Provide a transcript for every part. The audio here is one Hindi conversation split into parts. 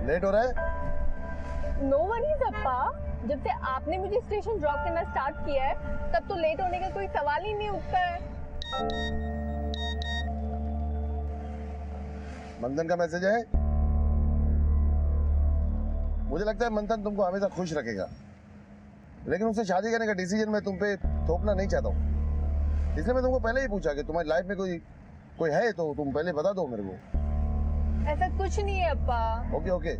लेट हो रहा है? नो वरीज अप्पा, जब से आपने मुझे स्टेशन ड्रॉप करना स्टार्ट किया है तब तो लेट होने का कोई सवाल ही नहीं उठता है। मंथन का मैसेज है। मुझे लगता है मंथन तुमको हमेशा खुश रखेगा, लेकिन उससे शादी करने का डिसीजन मैं तुम पे थोपना नहीं चाहता हूँ। इसलिए मैं तुमको पहले ही पूछा कि तुम्हारी लाइफ में कोई है तो तुम पहले बता दो मेरे को। ऐसा कुछ नहीं है अप्पा। Okay okay.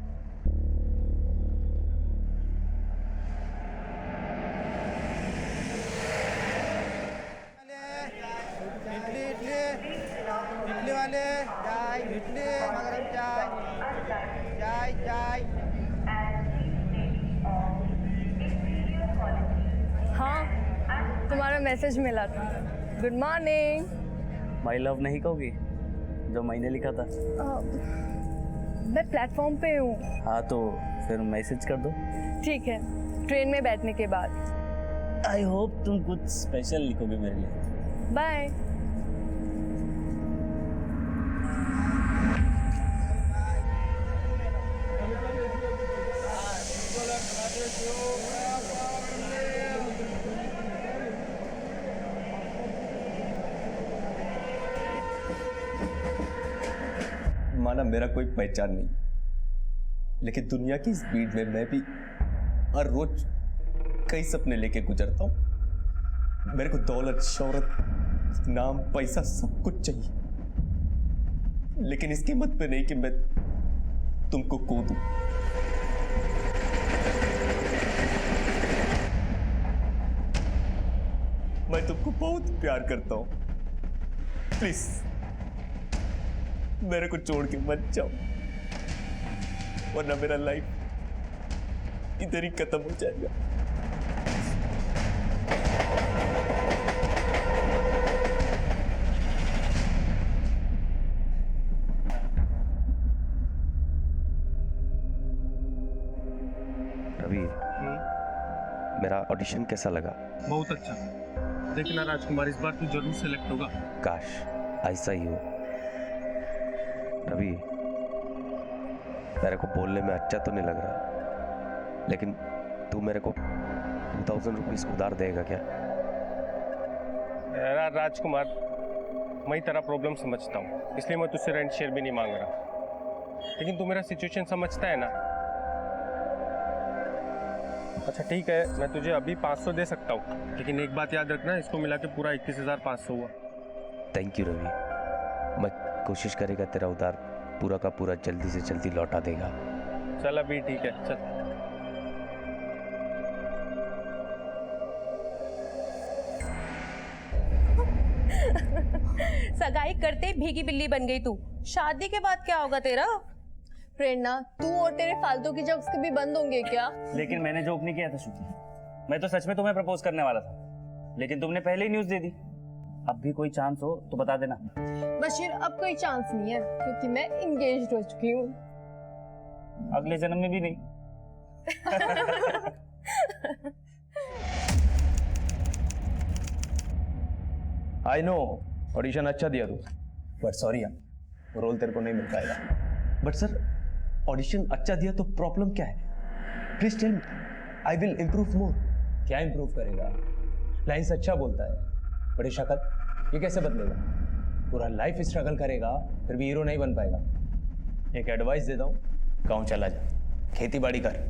इडली वाले चाय, इडली गरम चाय, चाय चाय। हाँ, तुम्हारा मैसेज मिला था। Good morning. माई लव नहीं कहोगी जो मैंने लिखा था? मैं प्लेटफॉर्म पे हूँ। हाँ तो फिर मैसेज कर दो। ठीक है, ट्रेन में बैठने के बाद। आई होप तुम कुछ स्पेशल लिखोगे मेरे लिए। बाय। माना मेरा कोई पहचान नहीं, लेकिन दुनिया की स्पीड में मैं भी हर रोज कई सपने लेके गुजरता हूं। मेरे को दौलत, शोहरत, नाम, पैसा सब कुछ चाहिए, लेकिन इस कीमत पे नहीं कि मैं तुमको खो दूं। मैं तुमको बहुत प्यार करता हूं। प्लीज मेरे को छोड़ के मत जाओ, वरना मेरा लाइफ इधर ही खत्म हो जाएगा। रवि, मेरा ऑडिशन कैसा लगा? बहुत अच्छा। देखना राजकुमार, इस बार तू जरूर सेलेक्ट होगा। काश ऐसा ही हो। रवि, मेरे को बोलने में अच्छा तो नहीं लग रहा, लेकिन तू मेरे को 2000 रुपीज उधार देगा क्या? राजकुमार, मैं तेरा प्रॉब्लम समझता हूँ, इसलिए मैं तुझसे रेंट शेयर भी नहीं मांग रहा, लेकिन तू मेरा सिचुएशन समझता है ना। अच्छा ठीक है, मैं तुझे अभी 500 दे सकता हूँ, लेकिन एक बात याद रखना, इसको मिला के पूरा 21,500 हुआ। थैंक यू रवि, मैं कोशिश करेगा तेरा उधार पूरा का पूरा जल्दी से जल्दी लौटा देगा। चल अभी ठीक है, चल। सगाई करते भीगी बिल्ली बन गई तू। शादी के बाद क्या होगा तेरा? प्रेरणा, तू और तेरे फालतू की जोक्स कभी बंद होंगे क्या? लेकिन मैंने जोक नहीं किया था श्रुति, मैं तो सच में तुम्हें प्रपोज करने वाला था, लेकिन तुमने पहले ही न्यूज़ दे दी। अब भी कोई चांस हो तो बता देना। बशीर, अब कोई चांस नहीं है क्योंकि मैं इंगेज्ड हो चुकी हूँ। अगले जन्म में भी नहीं। आई नो ऑडिशन अच्छा दिया तू, बट सॉरी यार, रोल तेरे को नहीं मिल पाएगा। बट सर, ऑडिशन अच्छा दिया तो प्रॉब्लम क्या है? Please tell me, I will improve more. क्या इम्प्रूव करेगा? लाइन्स अच्छा बोलता है, बड़ी शक्ल, ये कैसे बदलेगा? पूरा लाइफ स्ट्रगल करेगा फिर भी हीरो नहीं बन पाएगा। एक एडवाइस देता हूँ, गाँव चला जा, खेती बाड़ी कर।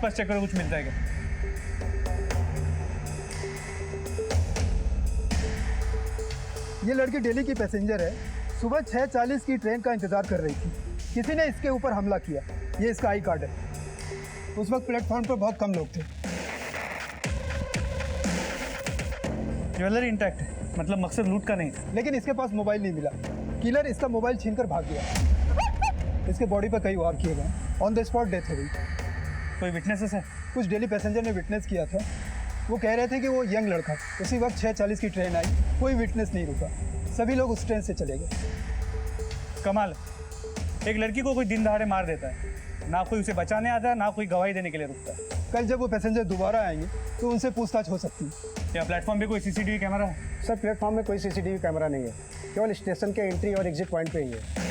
आसपास चेक करो, कुछ मिलता है क्या? ये लड़की दिल्ली की पैसेंजर है, सुबह 6:40 की ट्रेन का इंतजार कर रही थी। किसी ने इसके ऊपर हमला किया। ये इसका आई कार्ड है। उस वक्त प्लेटफॉर्म पर बहुत कम लोग थे। ज्वेलरी इंटैक्ट है, मतलब मकसद लूट का नहीं था। लेकिन इसके पास मोबाइल नहीं मिला। किलर इसका मोबाइल छीनकर भाग गया। इसके बॉडी पर कई वार किए गए। ऑन द स्पॉट डेथ हो गई। कोई विटनेसेस है? कुछ दिल्ली पैसेंजर ने विटनेस किया था। वो कह रहे थे कि वो यंग लड़का था। उसी वक्त 6:40 की ट्रेन आई, कोई विटनेस नहीं रुका। सभी लोग उस ट्रेन से चले गए। कमाल, एक लड़की को कोई दिन दहाड़े मार देता है, ना कोई उसे बचाने आता है, ना कोई गवाही देने के लिए रुकता है। कल जब वो पैसेंजर दोबारा आएंगे तो उनसे पूछताछ हो सकती है। क्या प्लेटफॉर्म पे कोई सीसीटीवी कैमरा है? सर प्लेटफॉर्म में कोई सीसीटीवी कैमरा नहीं है, केवल स्टेशन के एंट्री और एग्जिट पॉइंट पे ही है।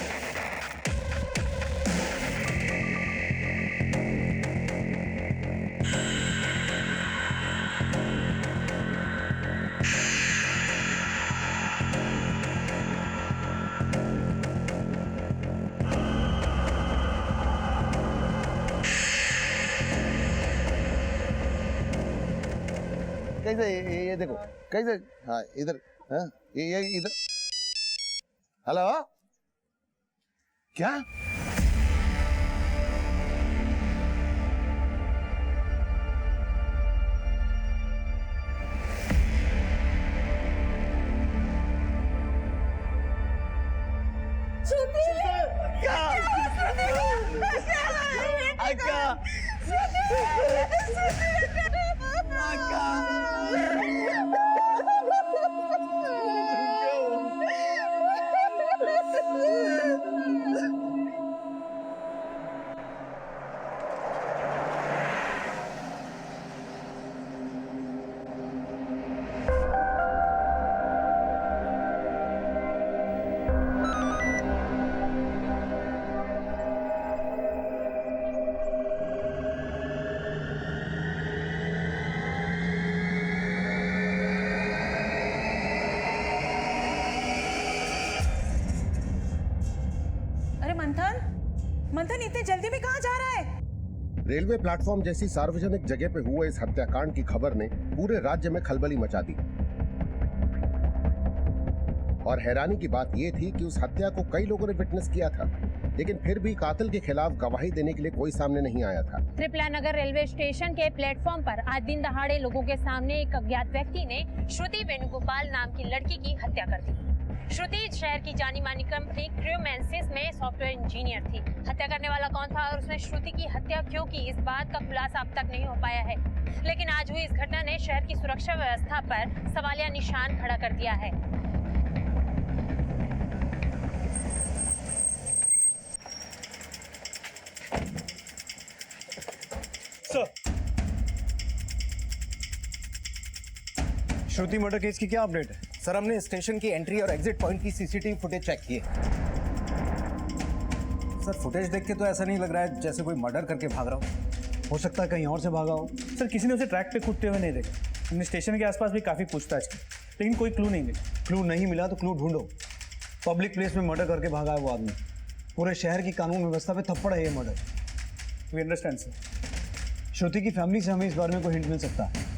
कैसे ये देखो कैसे, हाँ इधर, हाँ ये इधर। हेलो, क्या? अरे मंथन, मंथन इतने जल्दी में कहाँ जा रहा है? रेलवे प्लेटफॉर्म जैसी सार्वजनिक जगह पे हुए इस हत्याकांड की खबर ने पूरे राज्य में खलबली मचा दी। और हैरानी की बात यह थी कि उस हत्या को कई लोगों ने विटनेस किया था, लेकिन फिर भी कातिल के खिलाफ गवाही देने के लिए कोई सामने नहीं आया था। त्रिपुरा नगर रेलवे स्टेशन के प्लेटफॉर्म पर आज दिन दहाड़े लोगों के सामने एक अज्ञात व्यक्ति ने श्रुति वेणुगोपाल नाम की लड़की की हत्या कर दी। श्रुति शहर की जानी मानी कंपनी क्रूमेंसिस में सॉफ्टवेयर इंजीनियर थी। हत्या करने वाला कौन था और उसने श्रुति की हत्या क्यों की, इस बात का खुलासा अब तक नहीं हो पाया है। लेकिन आज हुई इस घटना ने शहर की सुरक्षा व्यवस्था पर सवालिया निशान खड़ा कर दिया है। श्रुति मर्डर केस की क्या अपडेट है? सर हमने स्टेशन की एंट्री और एग्जिट पॉइंट की सीसीटीवी फुटेज चेक की है। सर फुटेज देख के तो ऐसा नहीं लग रहा है जैसे कोई मर्डर करके भाग रहा हो। हो सकता है कहीं और से भागा हो। सर किसी ने उसे ट्रैक पे कूदते हुए नहीं देखा। हमने स्टेशन के आसपास भी काफी पूछताछ की, लेकिन कोई क्लू नहीं मिला। क्लू नहीं मिला तो क्लू ढूंढो। पब्लिक प्लेस में मर्डर करके भागा है वो आदमी। पूरे शहर की कानून व्यवस्था पे थप्पड़ है ये murder. We understand sir. Shruti की फैमिली से हमें इस बारे में कोई हिंट मिल सकता है?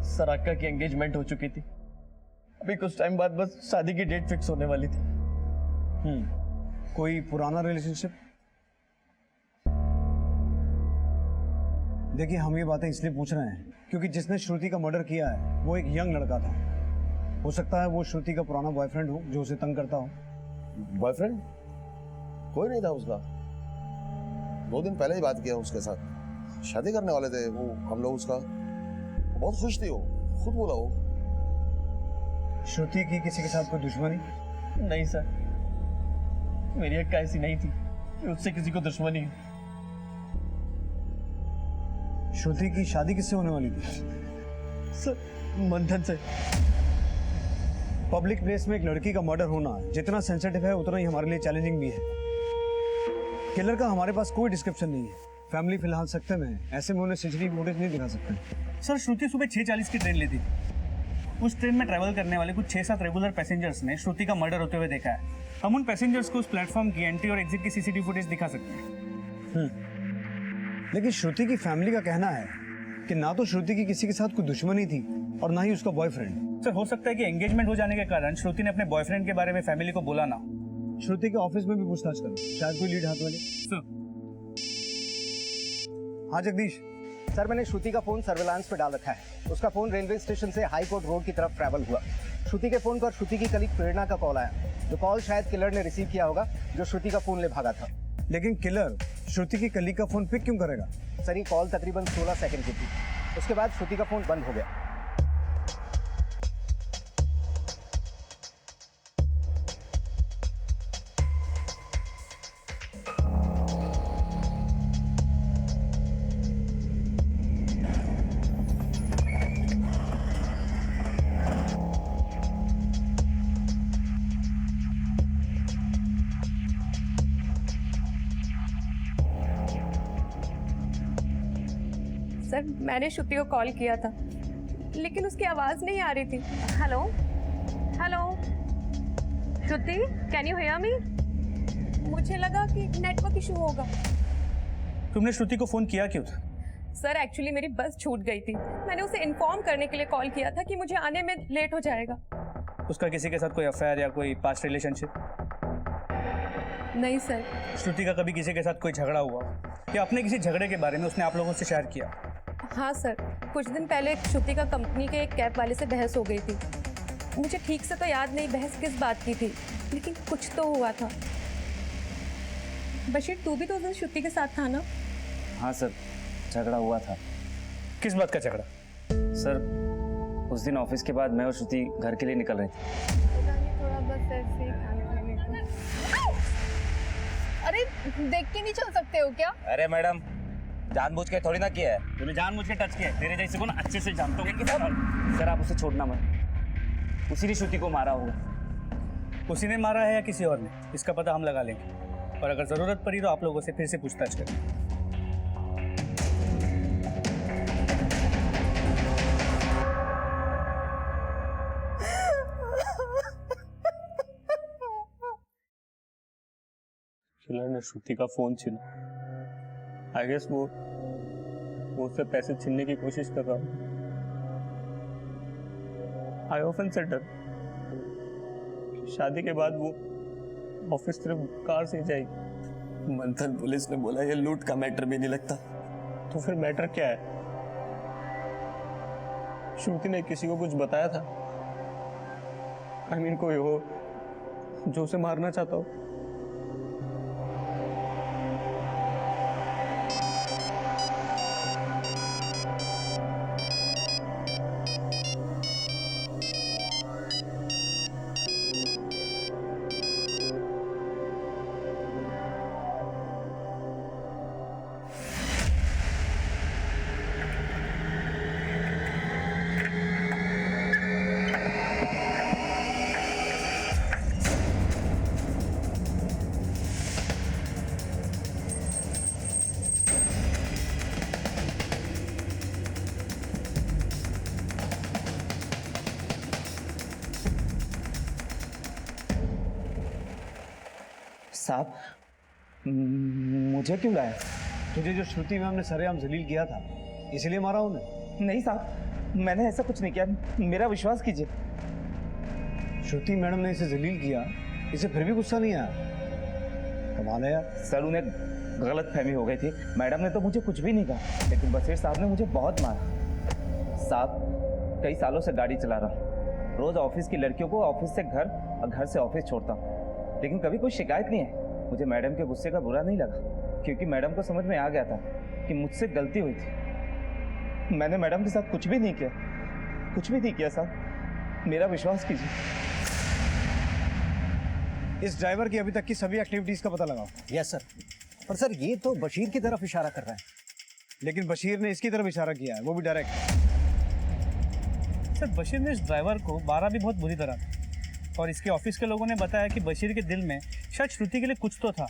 सर अक्का की एंगेजमेंट हो चुकी थी, अभी कुछ टाइम बाद बस शादी की डेट फिक्स होने वाली थी। कोई पुराना रिलेशनशिप? देखिए हम ये बातें इसलिए पूछ रहे हैं क्योंकि जिसने श्रुति का मर्डर किया है वो एक यंग लड़का था। हो सकता है वो श्रुति का पुराना बॉयफ्रेंड हो जो उसे तंग करता हो। बॉयफ्रेंड? कोई नहीं था उसका। 2 दिन पहले ही बात किया उसके साथ, शादी करने वाले थे वो हम लोग। उसका बहुत खुश थी वो, खुद बोला वो। श्रुति की किसी के साथ कोई दुश्मनी? नहीं सर, मेरी अक्का ऐसी नहीं थी कि उससे किसी को दुश्मनी है। श्रुति की शादी किससे होने वाली थी? सर मंथन से। पब्लिक प्लेस में एक लड़की का मर्डर होना जितना सेंसिटिव है उतना ही हमारे लिए चैलेंजिंग भी है। किलर का हमारे पास कोई डिस्क्रिप्शन नहीं है, फैमिली फिलहाल सकते में है, ऐसे में उन्हें सीसीटीवी फुटेज नहीं दिखा सकते। सर श्रुति सुबह 6:40 की ट्रेन लेती थी। उस ट्रेन में ट्रैवल करने वाले कुछ 6-7 रेगुलर पैसेंजर्स ने श्रुति का मर्डर होते हुए देखा है। हम उन पैसेंजर्स को उस प्लेटफॉर्म की एंट्री और एग्जिट की सीसीटीवी फुटेज दिखा सकते हैं। लेकिन श्रुति की फैमिली का कहना है कि ना तो श्रुति की किसी के साथ कोई दुश्मनी थी और ना ही उसका बॉयफ्रेंड। सर हो सकता है कि एंगेजमेंट हो जाने के कारण श्रुति ने अपने बॉयफ्रेंड के बारे में फैमिली को बोला ना। श्रुति के ऑफिस में भी पूछताछ करो, शायद कोई लीड हाथ वाले। सर हाँ जगदीश। सर मैंने श्रुति का फोन सर्विलांस पे डाल रखा है। उसका फोन रेलवे स्टेशन से हाई कोर्ट रोड की तरफ ट्रैवल हुआ। श्रुति के फोन पर श्रुति की कलीग प्रेरणा का कॉल आया, जो कॉल शायद किलर ने रिसीव किया होगा, जो श्रुति का फोन ले भागा था। लेकिन किलर श्रुति की कलीग का फोन पिक क्यों करेगा? सर ये कॉल तकरीबन 16 सेकंड की थी। उसके बाद श्रुति का फोन बंद हो गया। सर मैंने श्रुति को कॉल किया था, लेकिन उसकी आवाज नहीं आ रही थी। Hello hello Shruti, can you hear me? मुझे लगा कि नेटवर्क इशू होगा। तुमने श्रुति को फोन किया क्यों था? सर एक्चुअली मेरी बस छूट गई थी। मैंने उसे इन्फॉर्म करने के लिए कॉल किया था कि मुझे आने में लेट हो जाएगा। उसका किसी के साथ कोई अफेयर या कोई पास्ट रिलेशनशिप? नहीं सर। श्रुति का कभी किसी के साथ कोई झगड़ा हुआ या अपने किसी झगड़े के बारे में उसने आप लोगों से शेयर किया? हाँ सर, कुछ दिन पहले श्रुति का कंपनी के एक कैब वाले से बहस हो गई थी। मुझे ठीक से तो याद नहीं बहस किस बात की थी, लेकिन कुछ तो हुआ था। बशीर तू भी तो उस दिन श्रुति के साथ था ना? हाँ सर, झगड़ा हुआ था। किस बात का झगड़ा? सर उस दिन ऑफिस के बाद मैं और श्रुति घर के लिए निकल रहे थे। थोड़ा बस ऐसे ही खाने को। अरे देख के नहीं चल सकते हो क्या? अरे मैडम, जानबूझ के थोड़ी ना किया है। तूने जानबूझ के टच किया है। तेरे जैसे को ना अच्छे से जानता हूँ। सर आप उसे छोड़ना मत। उसी ने श्रुति को मारा होगा। उसी ने मारा है या किसी और ने, इसका पता हम लगा लेंगे। और अगर जरूरत पड़ी तो आप लोगों से फिर से पूछताछ करें। किलर ने श्रुति का फोन छीना। आई गेस वो उससे पैसे छीनने की कोशिश कर रहा हूँ। आई ऑफन सेड शादी के बाद वो ऑफिस सिर्फ कार से जाएगी। मंथन पुलिस ने बोला ये लूट का मैटर भी नहीं लगता। तो फिर मैटर क्या है? श्रुति ने किसी को कुछ बताया था? आई मीन कोई हो जो उसे मारना चाहता हो? साहब मुझे क्यों लाया? तुझे जो श्रुति मैम ने सरेआम जलील किया था इसलिए मारा उन्हें? नहीं साहब, मैंने ऐसा कुछ नहीं किया। मेरा विश्वास कीजिए। श्रुति मैडम ने इसे जलील किया, इसे फिर भी गुस्सा नहीं आया? कमाल है यार। सर उन्हें गलत फहमी हो गई थी। मैडम ने तो मुझे कुछ भी नहीं कहा, लेकिन बशीर साहब ने मुझे बहुत मारा। साहब कई सालों से गाड़ी चला रहा हूँ। रोज ऑफिस की लड़कियों को ऑफिस से घर और घर से ऑफिस छोड़ता हूँ, लेकिन कभी कोई शिकायत नहीं है। मुझे मैडम के गुस्से का बुरा नहीं लगा, क्योंकि मैडम को समझ में आ गया था कि मुझसे गलती हुई थी। मैंने मैडम के साथ कुछ भी नहीं किया, कुछ भी नहीं किया साहब, मेरा विश्वास कीजिए। इस ड्राइवर की अभी तक की सभी एक्टिविटीज का पता लगाओ। Yes sir. पर सर ये तो बशीर की तरफ इशारा कर रहा है। लेकिन बशीर ने इसकी तरफ इशारा किया है, वो भी डायरेक्ट। सर बशीर ने इस ड्राइवर को मारा भी बहुत बुरी तरह, और इसके ऑफिस के लोगों ने बताया कि बशीर के दिल में शायद श्रुति के लिए कुछ तो था।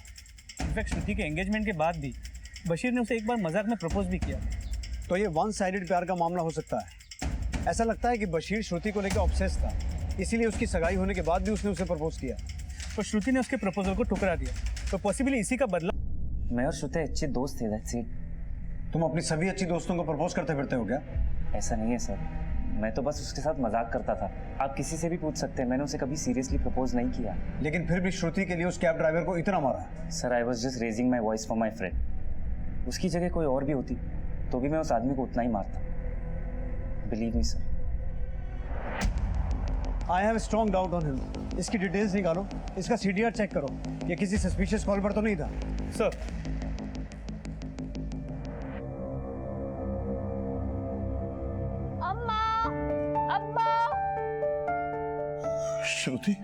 इनफैक्ट श्रुति के एंगेजमेंट के बाद भी बशीर ने उसे एक बार मजाक में प्रपोज भी किया। तो ये वन साइडेड प्यार का मामला हो सकता है। ऐसा लगता है कि बशीर श्रुति को लेकर ऑब्सेस था, इसीलिए उसकी सगाई होने के बाद भी उसने उसे प्रपोज किया। तो श्रुति ने उसके प्रपोजल को ठुकरा दिया, तो पॉसिबली इसी का बदला। मैं और श्रुति अच्छे दोस्त थे, दैट्स इट। तुम अपनी सभी अच्छी दोस्तों को प्रपोज करते फिरते हो क्या? ऐसा नहीं है सर, मैं तो बस उसके साथ मजाक करता था। आप किसी से भी पूछ सकते हैं, मैंने उसे कभी सीरियसली प्रपोज नहीं किया। लेकिन फिर भी श्रुति के लिए उस कैब ड्राइवर को इतना मारा। Sir I was just raising my voice for my friend. उसकी जगह कोई और भी होती तो भी मैं उस आदमी को उतना ही मारता। Believe me sir. I have strong doubt on him. इसकी डिटेल्स निकालो, इसका CDR चेक करो, ये किसी सस्पिशियस कॉल पर तो नहीं था। सर अम्मा, अब्बा, श्रुति,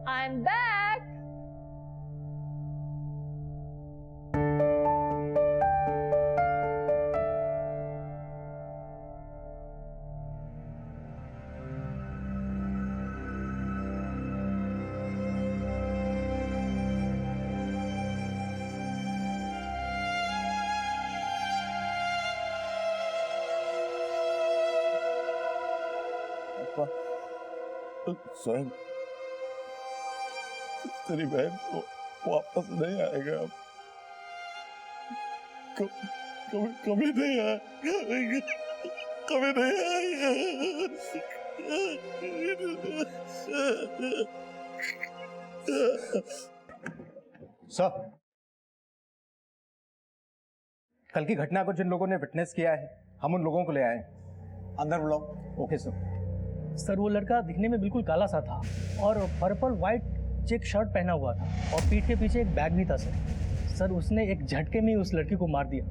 आई एम बैक। सोहन, तेरी बहन वापस नहीं आएगा अब। कभी नहीं आएगा, कभी नहीं आएगा। सर, कल की घटना को जिन लोगों ने विटनेस किया है, हम उन लोगों को ले आए। अंदर बुलाओ। Okay sir. सर वो लड़का दिखने में बिल्कुल काला सा था और पर्पल वाइट चेक शर्ट पहना हुआ था और पीठ के पीछे एक बैग भी था सर उसने एक झटके में उस लड़की को मार दिया।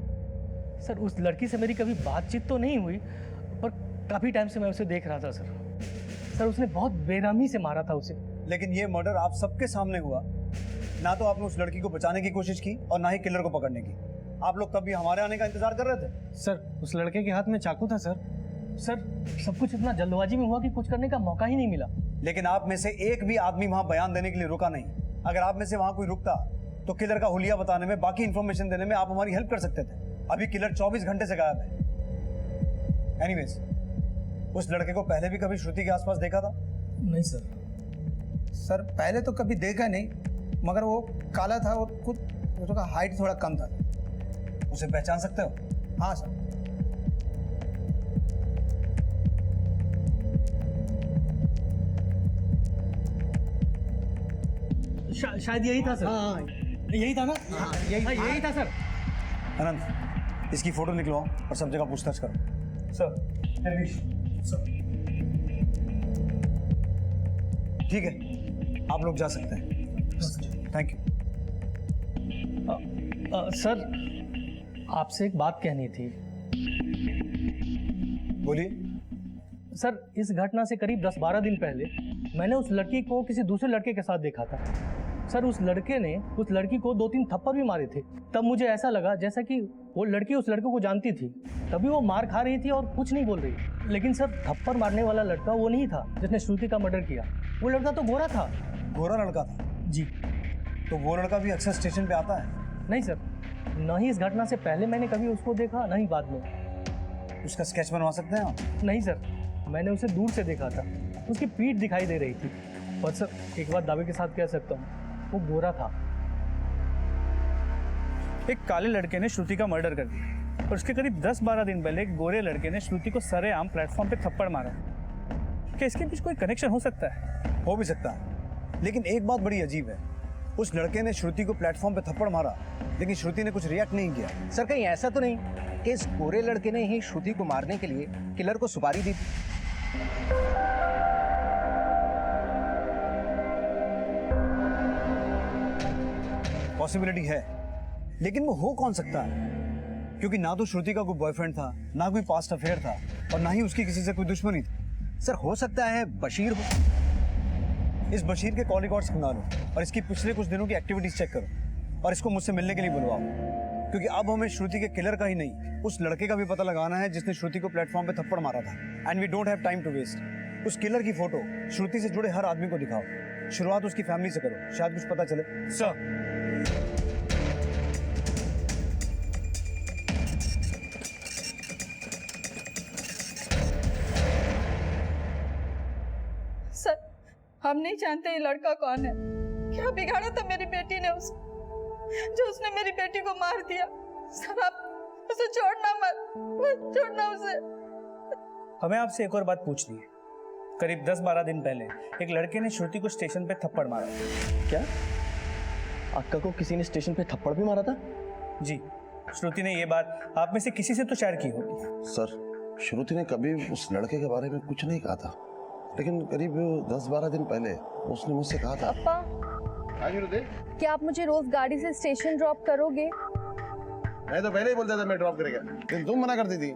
सर उस लड़की से मेरी कभी बातचीत तो नहीं हुई, पर काफ़ी टाइम से मैं उसे देख रहा था सर उसने बहुत बेरहमी से मारा था उसे। लेकिन ये मर्डर आप सबके सामने हुआ। ना तो आपने उस लड़की को बचाने की कोशिश की और ना ही किलर को पकड़ने की। आप लोग तब भी हमारे आने का इंतजार कर रहे थे। सर उस लड़के के हाथ में चाकू था सर सब कुछ इतना जल्दबाजी में हुआ कि कुछ करने का मौका ही नहीं मिला। लेकिन आप में से एक भी आदमी वहां बयान देने के लिए रुका नहीं। अगर आप में से वहां कोई रुकता तो किलर का हुलिया बताने में, बाकी इंफॉर्मेशन देने में आप हमारी हेल्प कर सकते थे। अभी किलर 24 घंटे से गायब है। एनीवेज, उस लड़के को पहले भी कभी श्रुति के आसपास देखा था? नहीं सर पहले तो कभी देखा नहीं, मगर वो काला था और कुछ उसका हाइट थोड़ा कम था। उसे पहचान सकते हो? हाँ सर। शायद यही था सर। हाँ यही था ना। हाँ, यही था सर। अनंत, इसकी फोटो निकलवाओ और सब जगह पूछताछ करो। सर ठीक है, आप लोग जा सकते हैं। Thank you. सर आपसे एक बात कहनी थी। बोलिए। सर इस घटना से करीब 10-12 दिन पहले मैंने उस लड़की को किसी दूसरे लड़के के साथ देखा था। सर उस लड़के ने उस लड़की को 2-3 थप्पड़ भी मारे थे। तब मुझे ऐसा लगा जैसा कि वो लड़की उस लड़के को जानती थी, तभी वो मार खा रही थी और कुछ नहीं बोल रही। लेकिन सर थप्पड़ मारने वाला लड़का वो नहीं था जिसने श्रुति का मर्डर किया। वो लड़का तो गोरा था। गोरा लड़का था? जी। तो वो लड़का भी अक्सर स्टेशन पे आता है? नहीं सर, न ही इस घटना से पहले मैंने कभी उसको देखा, न ही बाद में। उसका स्केच बनवा सकते हैं आप? नहीं सर, मैंने उसे दूर से देखा था। उसकी पीठ दिखाई दे रही थी। पर सर एक बात दावे के साथ कह सकता हूँ, वो गोरा था। एक काले लड़के ने श्रुति का मर्डर कर दिया और उसके करीब 10-12 दिन पहले एक गोरे लड़के ने श्रुति को सरेआम प्लेटफॉर्म पे थप्पड़ मारा। क्या इसके बीच कोई कनेक्शन हो सकता है? हो भी सकता है, लेकिन एक बात बड़ी अजीब है। उस लड़के ने श्रुति को प्लेटफॉर्म पे थप्पड़ मारा, लेकिन श्रुति ने कुछ रिएक्ट नहीं किया। सर कहीं ऐसा तो नहीं कि इस गोरे लड़के ने ही श्रुति को मारने के लिए किलर को सुपारी दी थी? पॉसिबिलिटी है, लेकिन वो हो कौन सकता है? क्योंकि ना तो श्रुति का कोई बॉयफ्रेंड था, ना कोई पास्ट अफेयर था और ना ही उसकी किसी से कोई दुश्मनी थी। सर हो सकता है बशीर हो। इस बशीर के कॉल रिकॉर्ड्स खंगालो और इसकी पिछले कुछ दिनों की एक्टिविटीज चेक करो और इसको मुझसे मिलने के लिए बुलवाओ, क्योंकि अब हमें श्रुति के किलर का ही नहीं, उस लड़के का भी पता लगाना है जिसने श्रुति को प्लेटफॉर्म पे थप्पड़ मारा था। And we don't have time to waste. उस किलर की फोटो श्रुति से जुड़े हर आदमी को दिखाओ। शुरुआत उसकी फैमिली से करो, शायद कुछ पता चले। सर हम नहीं जानते ये लड़का कौन है। क्या बिगाड़ा था मेरी बेटी ने जो उसने मेरी बेटी को मार दिया। सर आप उसे छोड़ना मत छोड़ना उसे। हमें आपसे एक और बात पूछनी है। करीब 10-12 दिन पहले एक लड़के ने श्रुति को स्टेशन पे थप्पड़ मारा। क्या अक्का को किसी ने स्टेशन पे थप्पड़ भी मारा था? जी, श्रुति ने ये बात आप में से किसी से तो शेयर की होगी। सर, श्रुति ने कभी उस लड़के के बारे में कुछ नहीं कहा था, लेकिन करीब 10-12 दिन पहले उसने मुझसे कहा था। क्या आप मुझे रोज गाड़ी से स्टेशन ड्रॉप करोगे? मैं तो पहले ही बोलता था मैं ड्रॉप करेगा, लेकिन तुम मना करती थी।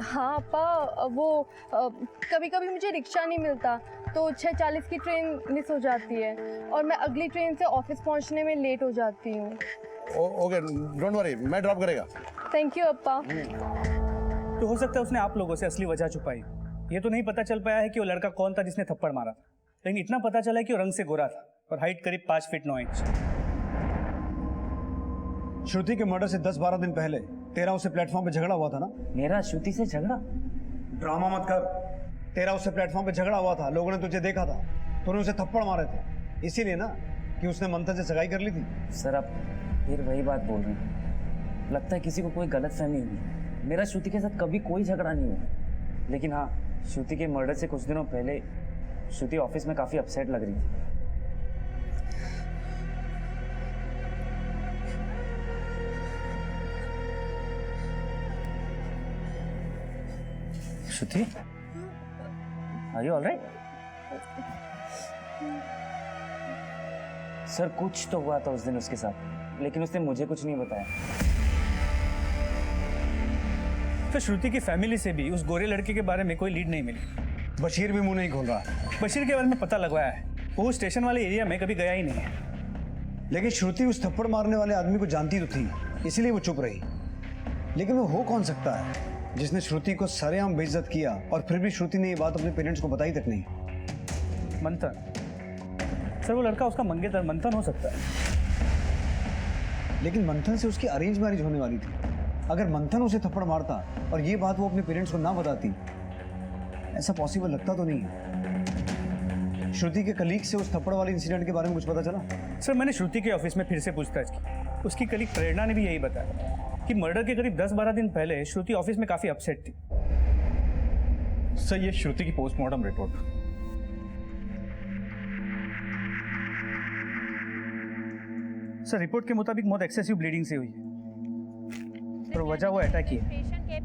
हाँ अप्पा, वो कभी कभी मुझे रिक्शा नहीं मिलता तो 6:40 की ट्रेन मिस हो जाती है और मैं अगली ट्रेन से ऑफिस पहुंचने में लेट हो जाती हूँ। ओके, डोंट वरी, मैं ड्रॉप करेगा। थैंक यू अप्पा। तो हो सकता है उसने आप लोगों से असली वजह छुपाई। ये तो नहीं पता चल पाया है कि वो लड़का कौन था जिसने थप्पड़ मारा, लेकिन इतना पता चला है कि वो रंग से गोरा था और हाइट करीब 5 फीट 9 इंच। श्रुति के मर्डर से 10-12 दिन पहले तेरा उससे प्लेटफॉर्म पे झगड़ा हुआ था ना? मेरा श्रुति से झगड़ा? ड्रामा मत कर। तेरा उससे प्लेटफॉर्म पे झगड़ा हुआ था, लोगों ने तुझे देखा था, तूने उसे थप्पड़ मारे थे, इसीलिए ना कि उसने मंथन से सगाई कर ली थी। सर आप फिर वही बात बोल रहे हैं। लगता है किसी को कोई गलतफहमी हुई। मेरा श्रुति के साथ कभी कोई झगड़ा नहीं हुआ, लेकिन हाँ, श्रुति के मर्डर से कुछ दिनों पहले श्रुति ऑफिस में काफी अपसेट लग रही थी। श्रुति, आर यू ऑलराइट? सर कुछ तो हुआ था उस दिन उसके साथ, लेकिन उसने मुझे कुछ नहीं बताया। तो श्रुति की फैमिली से भी उस गोरे लड़के के बारे में कोई लीड नहीं मिली। बशीर भी मुंह नहीं खोल रहा। बशीर के बारे में पता लगवाया है, वो स्टेशन वाले एरिया में कभी गया ही नहीं है। लेकिन श्रुति उस थप्पड़ मारने वाले आदमी को जानती तो थी, इसीलिए वो चुप रही। लेकिन वो हो कौन सकता है जिसने श्रुति को सरेआम बेइज्जत किया और फिर भी श्रुति ने ये बात अपने पेरेंट्स को बताई तक नहीं? मंथन। सर वो लड़का उसका मंगेतर मंथन हो सकता है। लेकिन मंथन से उसकी अरेंज मैरिज होने वाली थी। अगर मंथन उसे थप्पड़ मारता और ये बात वो अपने पेरेंट्स को ना बताती, ऐसा पॉसिबल लगता तो नहीं है। श्रुति के कलीग से उस थप्पड़ वाले इंसिडेंट के बारे में कुछ पता चला? सर मैंने श्रुति के ऑफिस में फिर से पूछताछ की। उसकी कलीग प्रेरणा ने भी यही बताया कि मर्डर के करीब 10-12 दिन पहले श्रुति ऑफिस में काफी अपसेट थी। सर ये श्रुति की पोस्टमार्टम रिपोर्ट। सर रिपोर्ट के मुताबिक मौत एक्सेसिव ब्लीडिंग से हुई है और वजह वो अटैक ही है। स्टेशन के